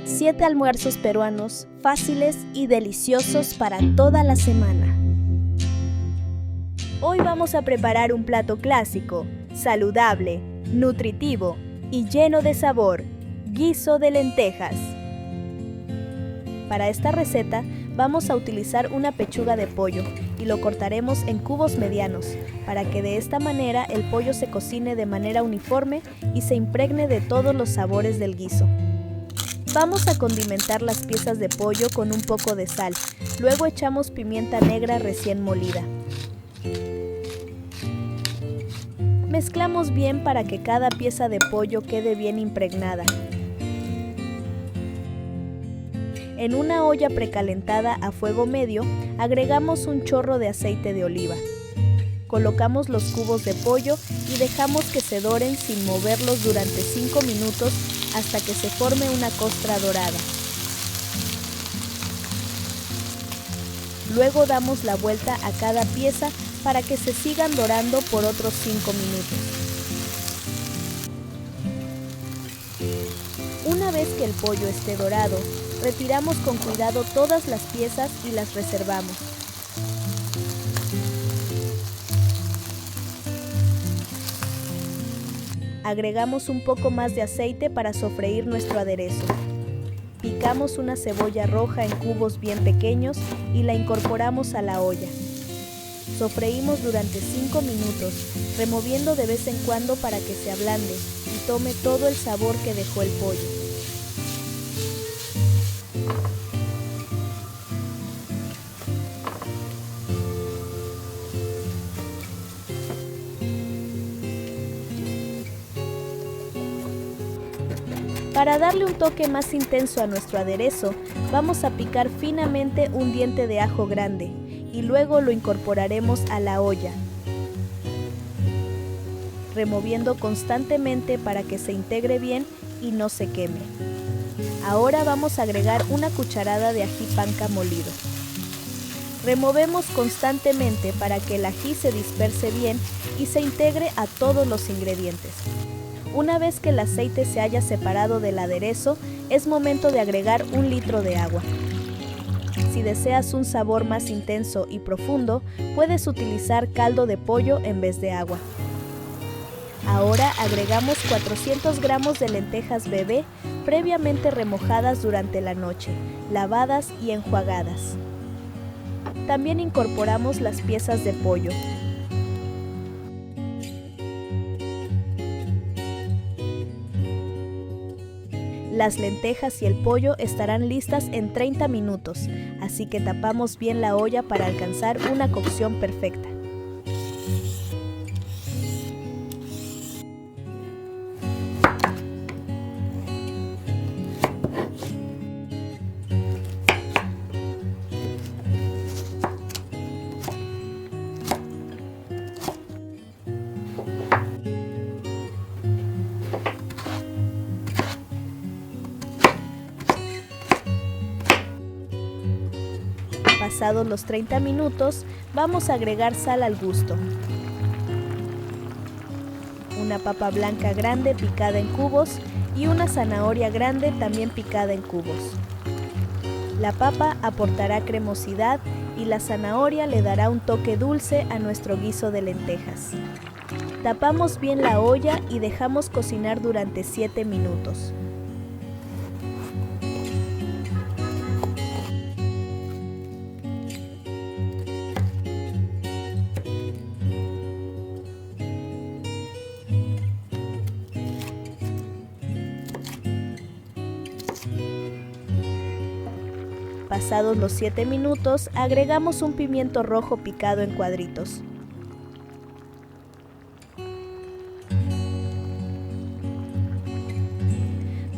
7 almuerzos peruanos fáciles y deliciosos para toda la semana. Hoy vamos a preparar un plato clásico, saludable, nutritivo y lleno de sabor, guiso de lentejas. Para esta receta vamos a utilizar una pechuga de pollo y lo cortaremos en cubos medianos para que de esta manera el pollo se cocine de manera uniforme y se impregne de todos los sabores del guiso. Vamos a condimentar las piezas de pollo con un poco de sal, luego echamos pimienta negra recién molida. Mezclamos bien para que cada pieza de pollo quede bien impregnada. En una olla precalentada a fuego medio, agregamos un chorro de aceite de oliva. Colocamos los cubos de pollo y dejamos que se doren sin moverlos durante 5 minutos hasta que se forme una costra dorada. Luego damos la vuelta a cada pieza para que se sigan dorando por otros 5 minutos. Una vez que el pollo esté dorado, retiramos con cuidado todas las piezas y las reservamos. Agregamos un poco más de aceite para sofreír nuestro aderezo. Picamos una cebolla roja en cubos bien pequeños y la incorporamos a la olla. Sofreímos durante 5 minutos, removiendo de vez en cuando para que se ablande y tome todo el sabor que dejó el pollo. Para darle un toque más intenso a nuestro aderezo, vamos a picar finamente un diente de ajo grande y luego lo incorporaremos a la olla, removiendo constantemente para que se integre bien y no se queme. Ahora vamos a agregar una cucharada de ají panca molido. Removemos constantemente para que el ají se disperse bien y se integre a todos los ingredientes. Una vez que el aceite se haya separado del aderezo, es momento de agregar 1 litro de agua. Si deseas un sabor más intenso y profundo, puedes utilizar caldo de pollo en vez de agua. Ahora agregamos 400 gramos de lentejas bebé previamente remojadas durante la noche, lavadas y enjuagadas. También incorporamos las piezas de pollo. Las lentejas y el pollo estarán listas en 30 minutos, así que tapamos bien la olla para alcanzar una cocción perfecta. Pasados los 30 minutos, vamos a agregar sal al gusto. Una papa blanca grande picada en cubos y una zanahoria grande también picada en cubos. La papa aportará cremosidad y la zanahoria le dará un toque dulce a nuestro guiso de lentejas. Tapamos bien la olla y dejamos cocinar durante 7 minutos. Pasados los 7 minutos, agregamos un pimiento rojo picado en cuadritos.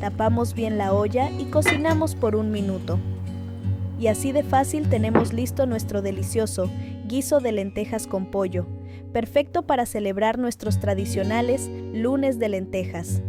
Tapamos bien la olla y cocinamos por 1 minuto. Y así de fácil tenemos listo nuestro delicioso guiso de lentejas con pollo, perfecto para celebrar nuestros tradicionales lunes de lentejas.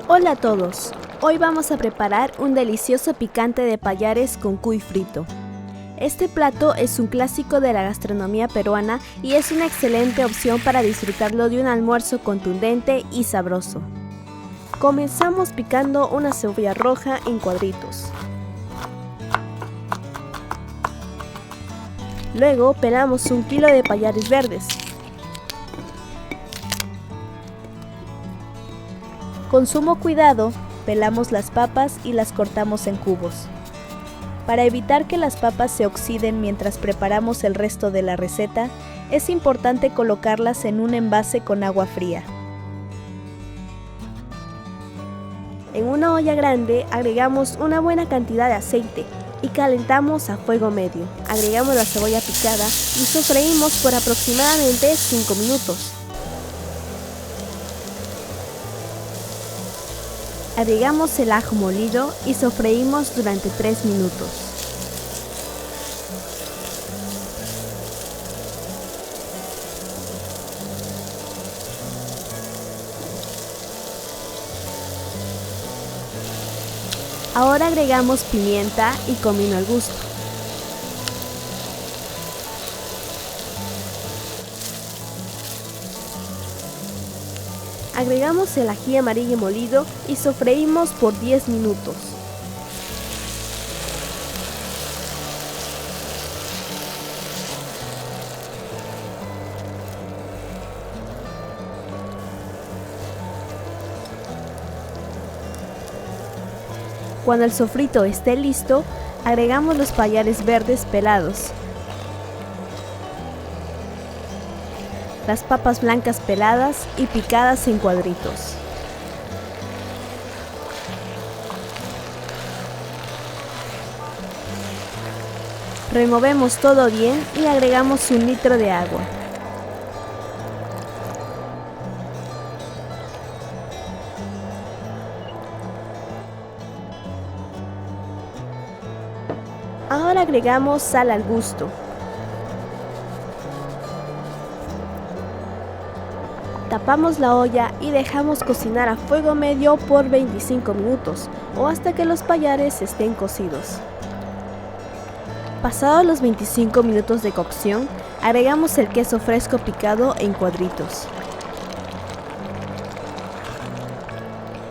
Hola a todos, hoy vamos a preparar un delicioso picante de payares con cuy frito. Este plato es un clásico de la gastronomía peruana y es una excelente opción para disfrutarlo de un almuerzo contundente y sabroso. Comenzamos picando una cebolla roja en cuadritos. Luego pelamos 1 kilo de payares verdes. Con sumo cuidado, pelamos las papas y las cortamos en cubos. Para evitar que las papas se oxiden mientras preparamos el resto de la receta, es importante colocarlas en un envase con agua fría. En una olla grande agregamos una buena cantidad de aceite y calentamos a fuego medio. Agregamos la cebolla picada y sofreímos por aproximadamente 5 minutos. Agregamos el ajo molido y sofreímos durante 3 minutos. Ahora agregamos pimienta y comino al gusto. Agregamos el ají amarillo molido y sofreímos por 10 minutos. Cuando el sofrito esté listo, agregamos los payares verdes pelados, las papas blancas peladas y picadas en cuadritos. Removemos todo bien y agregamos 1 litro de agua. Ahora agregamos sal al gusto. Tapamos la olla y dejamos cocinar a fuego medio por 25 minutos o hasta que los payares estén cocidos. Pasados los 25 minutos de cocción, agregamos el queso fresco picado en cuadritos.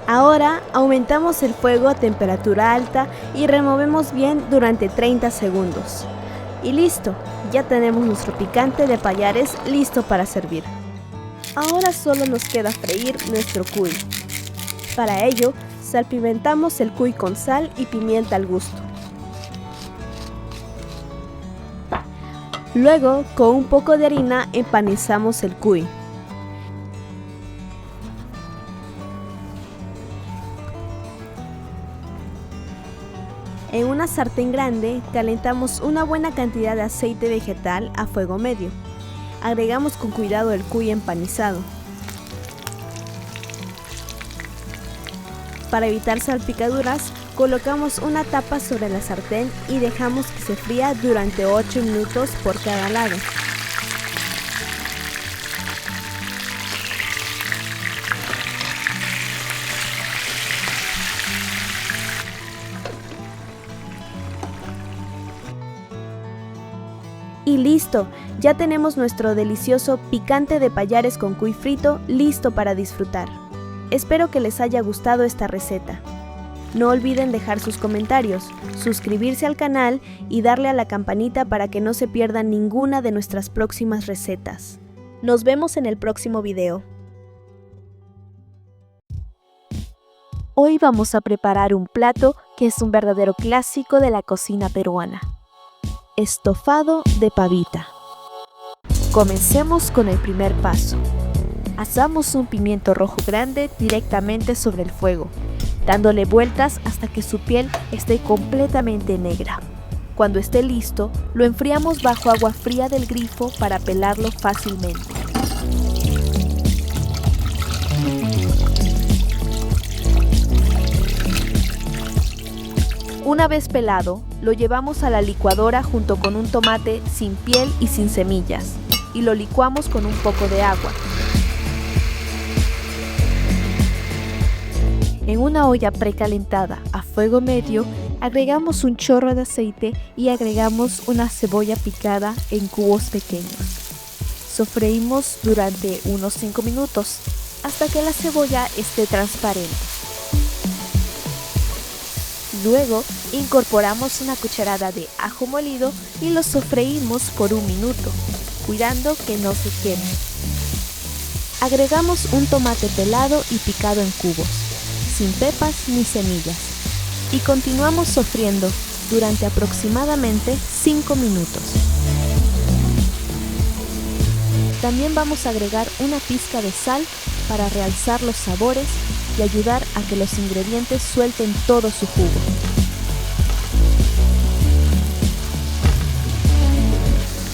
Ahora aumentamos el fuego a temperatura alta y removemos bien durante 30 segundos. Y listo, ya tenemos nuestro picante de payares listo para servir. Ahora solo nos queda freír nuestro cuy. Para ello, salpimentamos el cuy con sal y pimienta al gusto. Luego, con un poco de harina empanizamos el cuy. En una sartén grande calentamos una buena cantidad de aceite vegetal a fuego medio. Agregamos con cuidado el cuy empanizado. Para evitar salpicaduras, colocamos una tapa sobre la sartén y dejamos que se fría durante 8 minutos por cada lado. Y listo, ya tenemos nuestro delicioso picante de payares con cuy frito listo para disfrutar. Espero que les haya gustado esta receta. No olviden dejar sus comentarios, suscribirse al canal y darle a la campanita para que no se pierdan ninguna de nuestras próximas recetas. Nos vemos en el próximo video. Hoy vamos a preparar un plato que es un verdadero clásico de la cocina peruana. Estofado de pavita. Comencemos con el primer paso. Asamos un pimiento rojo grande directamente sobre el fuego, dándole vueltas hasta que su piel esté completamente negra. Cuando esté listo, lo enfriamos bajo agua fría del grifo para pelarlo fácilmente. Una vez pelado, lo llevamos a la licuadora junto con un tomate sin piel y sin semillas, y lo licuamos con un poco de agua. En una olla precalentada a fuego medio, agregamos un chorro de aceite y agregamos una cebolla picada en cubos pequeños. Sofreímos durante unos 5 minutos hasta que la cebolla esté transparente. Luego incorporamos una cucharada de ajo molido y lo sofreímos por 1 minuto, cuidando que no se queme. Agregamos un tomate pelado y picado en cubos, sin pepas ni semillas, y continuamos sofriendo durante aproximadamente 5 minutos. También vamos a agregar una pizca de sal para realzar los sabores y ayudar a que los ingredientes suelten todo su jugo.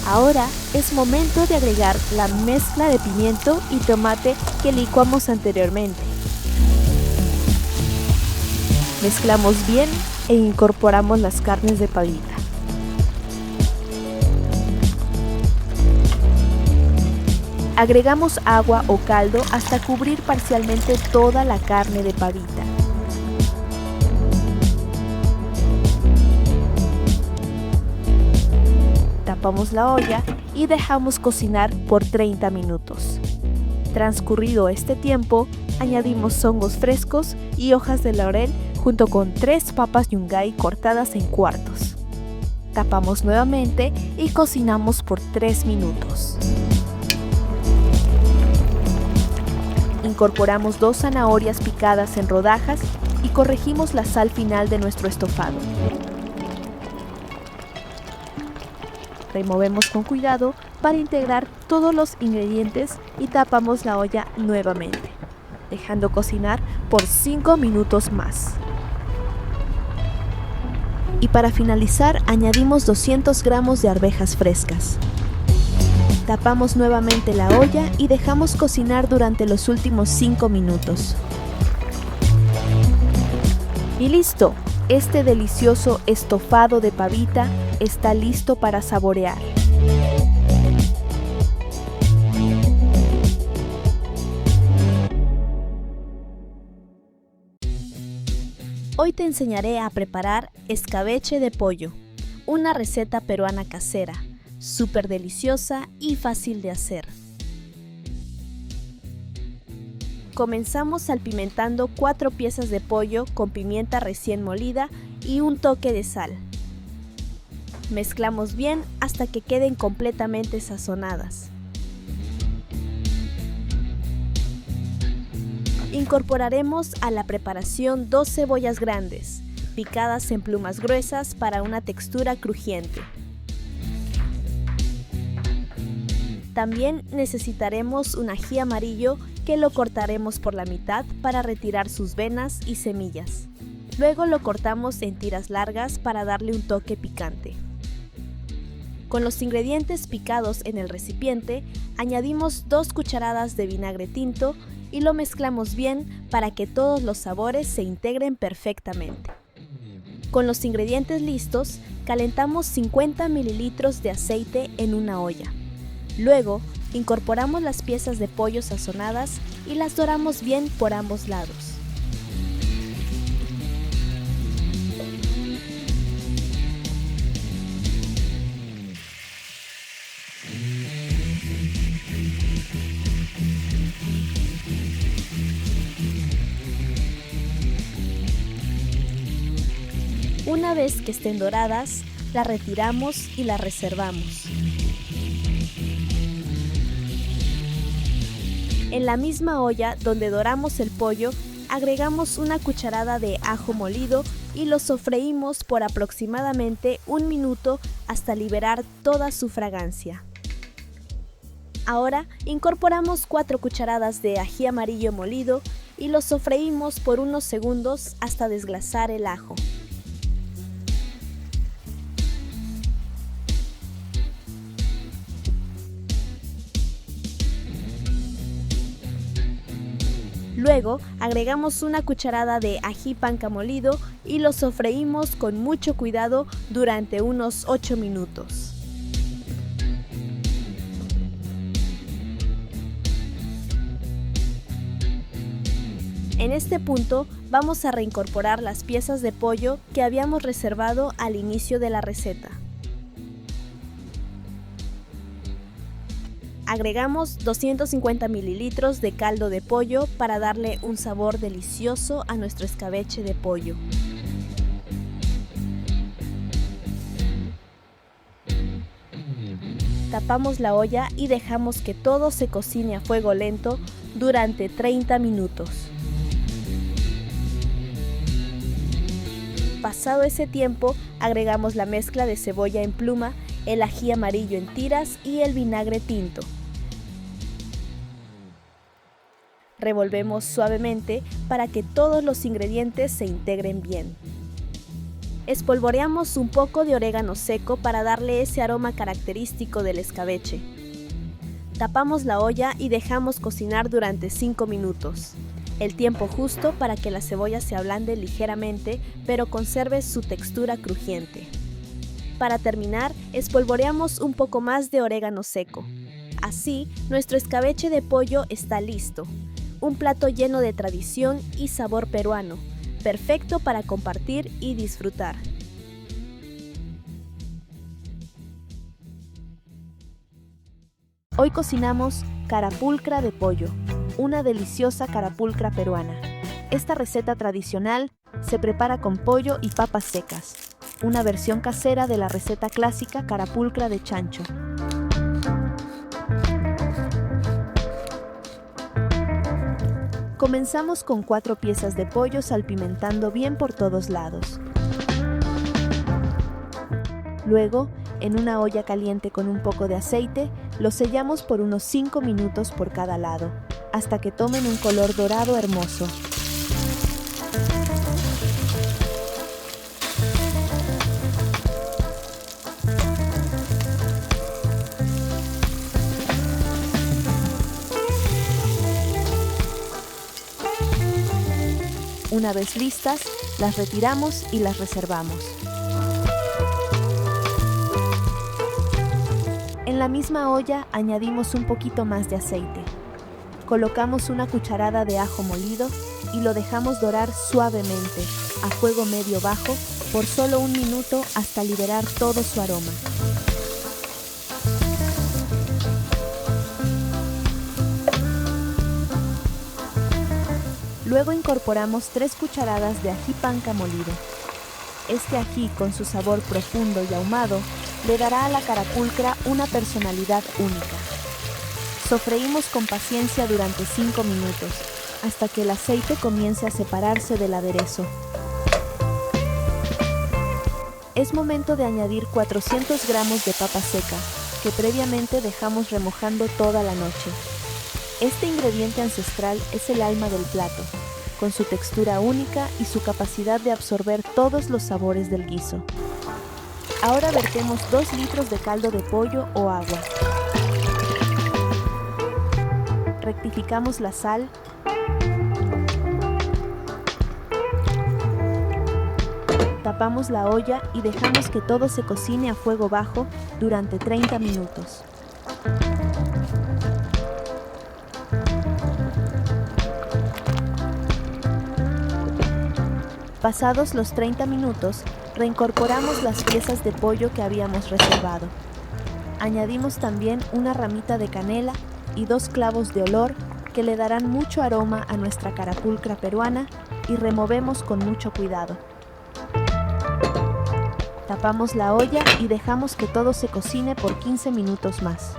Ahora es momento de agregar la mezcla de pimiento y tomate que licuamos anteriormente. Mezclamos bien e incorporamos las carnes de pavita. Agregamos agua o caldo hasta cubrir parcialmente toda la carne de pavita. Tapamos la olla y dejamos cocinar por 30 minutos. Transcurrido este tiempo, añadimos hongos frescos y hojas de laurel junto con 3 papas yungay cortadas en cuartos. Tapamos nuevamente y cocinamos por 3 minutos. Incorporamos 2 zanahorias picadas en rodajas y corregimos la sal final de nuestro estofado. Removemos con cuidado para integrar todos los ingredientes y tapamos la olla nuevamente, dejando cocinar por 5 minutos más. Y para finalizar, añadimos 200 gramos de arvejas frescas. Tapamos nuevamente la olla y dejamos cocinar durante los últimos 5 minutos. Y listo, este delicioso estofado de pavita está listo para saborear. Hoy te enseñaré a preparar escabeche de pollo, una receta peruana casera, súper deliciosa y fácil de hacer. Comenzamos salpimentando 4 piezas de pollo con pimienta recién molida y un toque de sal. Mezclamos bien hasta que queden completamente sazonadas. Incorporaremos a la preparación 2 cebollas grandes, picadas en plumas gruesas para una textura crujiente. También necesitaremos un ají amarillo que lo cortaremos por la mitad para retirar sus venas y semillas. Luego lo cortamos en tiras largas para darle un toque picante. Con los ingredientes picados en el recipiente, añadimos 2 cucharadas de vinagre tinto y lo mezclamos bien para que todos los sabores se integren perfectamente. Con los ingredientes listos, calentamos 50 mililitros de aceite en una olla. Luego, incorporamos las piezas de pollo sazonadas y las doramos bien por ambos lados. Una vez que estén doradas, las retiramos y las reservamos. En la misma olla donde doramos el pollo, agregamos una cucharada de ajo molido y lo sofreímos por aproximadamente 1 minuto hasta liberar toda su fragancia. Ahora incorporamos 4 cucharadas de ají amarillo molido y lo sofreímos por unos segundos hasta desglasar el ajo. Luego agregamos una cucharada de ají panca molido y lo sofreímos con mucho cuidado durante unos 8 minutos. En este punto vamos a reincorporar las piezas de pollo que habíamos reservado al inicio de la receta. Agregamos 250 mililitros de caldo de pollo para darle un sabor delicioso a nuestro escabeche de pollo. Tapamos la olla y dejamos que todo se cocine a fuego lento durante 30 minutos. Pasado ese tiempo, agregamos la mezcla de cebolla en pluma, el ají amarillo en tiras y el vinagre tinto. Revolvemos suavemente para que todos los ingredientes se integren bien. Espolvoreamos un poco de orégano seco para darle ese aroma característico del escabeche. Tapamos la olla y dejamos cocinar durante 5 minutos. El tiempo justo para que la cebolla se ablande ligeramente, pero conserve su textura crujiente. Para terminar, espolvoreamos un poco más de orégano seco. Así, nuestro escabeche de pollo está listo. Un plato lleno de tradición y sabor peruano, perfecto para compartir y disfrutar. Hoy cocinamos carapulcra de pollo, una deliciosa carapulcra peruana. Esta receta tradicional se prepara con pollo y papas secas, una versión casera de la receta clásica carapulcra de chancho. Comenzamos con 4 piezas de pollo salpimentando bien por todos lados. Luego, en una olla caliente con un poco de aceite, lo sellamos por unos 5 minutos por cada lado, hasta que tomen un color dorado hermoso. Una vez listas, las retiramos y las reservamos. En la misma olla añadimos un poquito más de aceite. Colocamos una cucharada de ajo molido y lo dejamos dorar suavemente, a fuego medio bajo, por solo 1 minuto hasta liberar todo su aroma. Luego incorporamos 3 cucharadas de ají panca molido. Este ají, con su sabor profundo y ahumado, le dará a la carapulcra una personalidad única. Sofreímos con paciencia durante 5 minutos, hasta que el aceite comience a separarse del aderezo. Es momento de añadir 400 gramos de papa seca, que previamente dejamos remojando toda la noche. Este ingrediente ancestral es el alma del plato, con su textura única y su capacidad de absorber todos los sabores del guiso. Ahora vertemos 2 litros de caldo de pollo o agua. Rectificamos la sal. Tapamos la olla y dejamos que todo se cocine a fuego bajo durante 30 minutos. Pasados los 30 minutos, reincorporamos las piezas de pollo que habíamos reservado. Añadimos también una ramita de canela y 2 clavos de olor que le darán mucho aroma a nuestra carapulcra peruana y removemos con mucho cuidado. Tapamos la olla y dejamos que todo se cocine por 15 minutos más.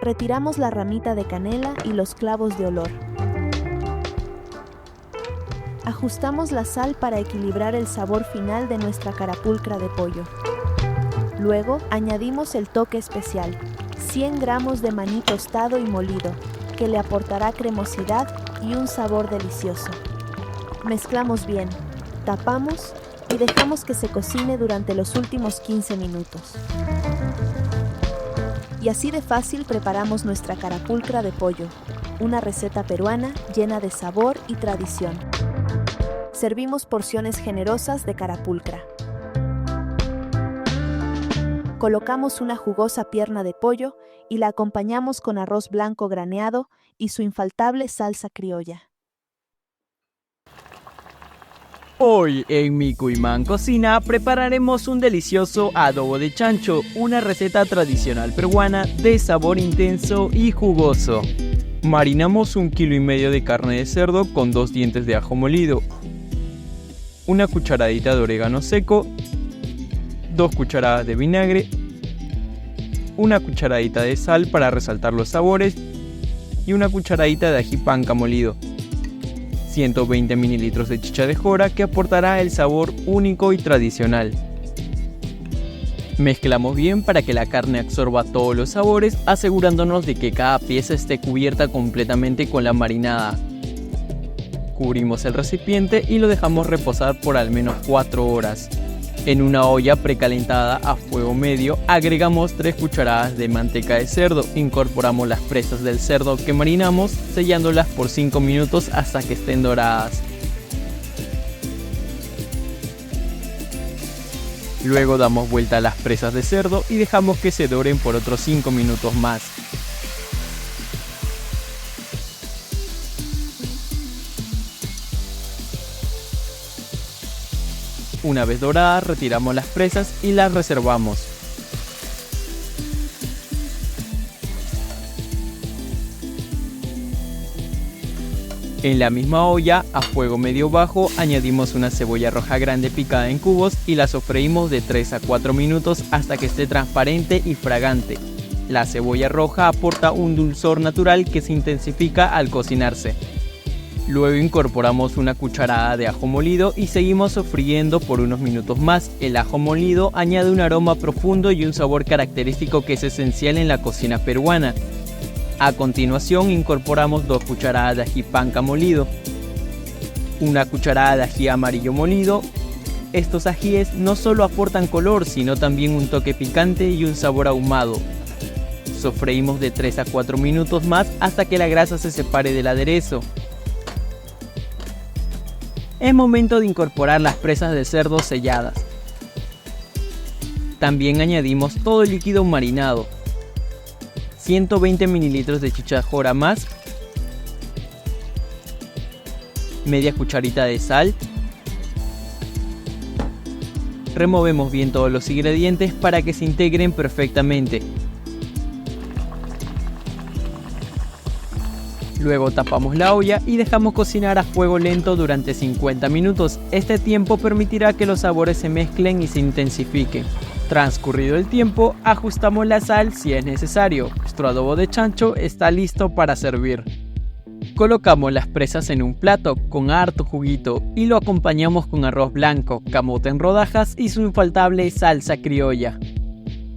Retiramos la ramita de canela y los clavos de olor. Ajustamos la sal para equilibrar el sabor final de nuestra carapulcra de pollo. Luego añadimos el toque especial, 100 gramos de maní tostado y molido, que le aportará cremosidad y un sabor delicioso. Mezclamos bien, tapamos y dejamos que se cocine durante los últimos 15 minutos. Y así de fácil preparamos nuestra carapulcra de pollo, una receta peruana llena de sabor y tradición. Servimos porciones generosas de carapulcra. colocamos una jugosa pierna de pollo y la acompañamos con arroz blanco graneado y su infaltable salsa criolla. Hoy en Mi Cuimán Cocina prepararemos un delicioso adobo de chancho, una receta tradicional peruana de sabor intenso y jugoso. Marinamos 1,5 kg de carne de cerdo con 2 dientes de ajo molido, una cucharadita de orégano seco, 2 cucharadas de vinagre, una cucharadita de sal para resaltar los sabores y una cucharadita de ají panca molido. 120 ml de chicha de jora que aportará el sabor único y tradicional. Mezclamos bien para que la carne absorba todos los sabores, asegurándonos de que cada pieza esté cubierta completamente con la marinada. Cubrimos el recipiente y lo dejamos reposar por al menos 4 horas. En una olla precalentada a fuego medio agregamos 3 cucharadas de manteca de cerdo, incorporamos las presas del cerdo que marinamos, sellándolas por 5 minutos hasta que estén doradas. Luego damos vuelta a las presas de cerdo y dejamos que se doren por otros 5 minutos más. Una vez doradas, retiramos las presas y las reservamos. En la misma olla, a fuego medio bajo, añadimos una cebolla roja grande picada en cubos y la sofreímos de 3 a 4 minutos hasta que esté transparente y fragante. La cebolla roja aporta un dulzor natural que se intensifica al cocinarse. Luego incorporamos una cucharada de ajo molido y seguimos sofriendo por unos minutos más. El ajo molido añade un aroma profundo y un sabor característico que es esencial en la cocina peruana. A continuación incorporamos 2 cucharadas de ají panca molido, una cucharada de ají amarillo molido. Estos ajíes no solo aportan color, sino también un toque picante y un sabor ahumado. Sofreímos de 3 a 4 minutos más hasta que la grasa se separe del aderezo. Es momento de incorporar las presas de cerdo selladas. También añadimos todo el líquido marinado, 120 ml de chicha de jora más, media cucharita de sal. Removemos bien todos los ingredientes para que se integren perfectamente. Luego tapamos la olla y dejamos cocinar a fuego lento durante 50 minutos. Este tiempo permitirá que los sabores se mezclen y se intensifiquen. Transcurrido el tiempo, ajustamos la sal si es necesario. Nuestro adobo de chancho está listo para servir. Colocamos las presas en un plato con harto juguito y lo acompañamos con arroz blanco, camote en rodajas y su infaltable salsa criolla.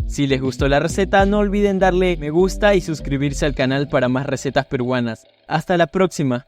Si les gustó la receta, no olviden darle me gusta y suscribirse al canal para más recetas peruanas. Hasta la próxima.